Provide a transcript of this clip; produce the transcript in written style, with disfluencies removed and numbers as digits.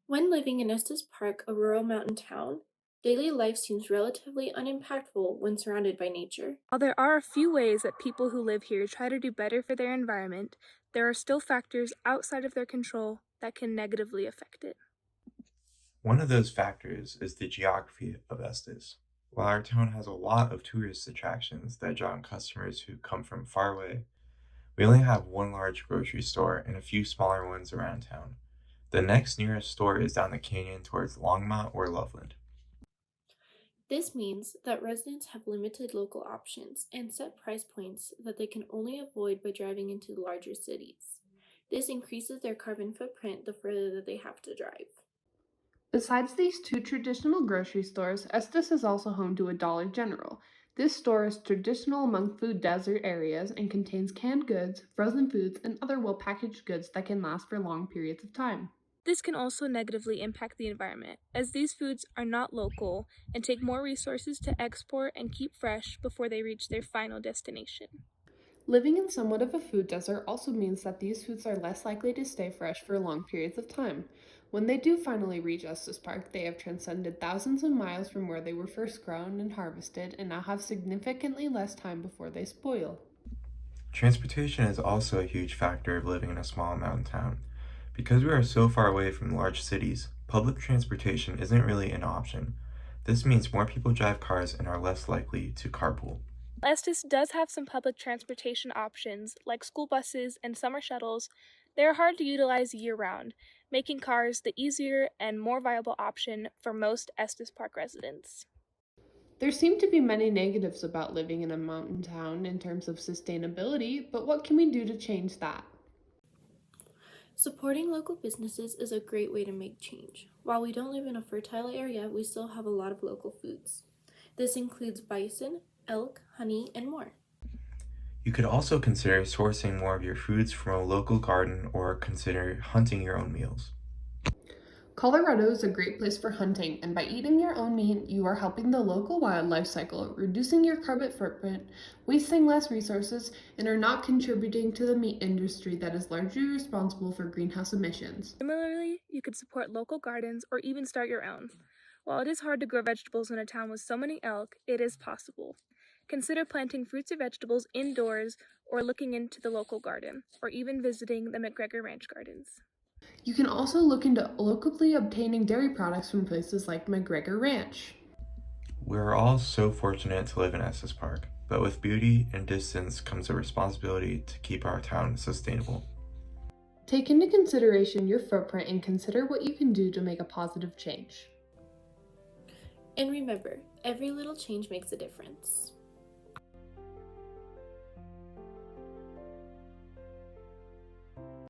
When living in Estes Park, a rural mountain town, daily life seems relatively unimpactful when surrounded by nature. While there are a few ways that people who live here try to do better for their environment, there are still factors outside of their control that can negatively affect it. One of those factors is the geography of Estes. While our town has a lot of tourist attractions that draw in customers who come from far away, we only have one large grocery store and a few smaller ones around town. The next nearest store is down the canyon towards Longmont or Loveland. This means that residents have limited local options and set price points that they can only avoid by driving into larger cities. This increases their carbon footprint the further that they have to drive. Besides these two traditional grocery stores, Estes is also home to a Dollar General. This store is traditional among food desert areas and contains canned goods, frozen foods, and other well packaged goods that can last for long periods of time. This can also negatively impact the environment, as these foods are not local and take more resources to export and keep fresh before they reach their final destination. Living in somewhat of a food desert also means that these foods are less likely to stay fresh for long periods of time. When they do finally reach Estes Park, they have transcended thousands of miles from where they were first grown and harvested and now have significantly less time before they spoil. Transportation is also a huge factor of living in a small mountain town. Because we are so far away from large cities, public transportation isn't really an option. This means more people drive cars and are less likely to carpool. Estes does have some public transportation options, like school buses and summer shuttles. They are hard to utilize year round, making cars the easier and more viable option for most Estes Park residents. There seem to be many negatives about living in a mountain town in terms of sustainability, but what can we do to change that? Supporting local businesses is a great way to make change. While we don't live in a fertile area, we still have a lot of local foods. This includes bison, elk, honey, and more. You could also consider sourcing more of your foods from a local garden or consider hunting your own meals. Colorado is a great place for hunting, and by eating your own meat, you are helping the local wildlife cycle, reducing your carbon footprint, wasting less resources, and are not contributing to the meat industry that is largely responsible for greenhouse emissions. Similarly, you could support local gardens or even start your own. While it is hard to grow vegetables in a town with so many elk, it is possible. Consider planting fruits or vegetables indoors or looking into the local garden, or even visiting the McGregor Ranch Gardens. You can also look into locally obtaining dairy products from places like McGregor Ranch. We're all so fortunate to live in Estes Park, but with beauty and distance comes a responsibility to keep our town sustainable. Take into consideration your footprint and consider what you can do to make a positive change. And remember, every little change makes a difference.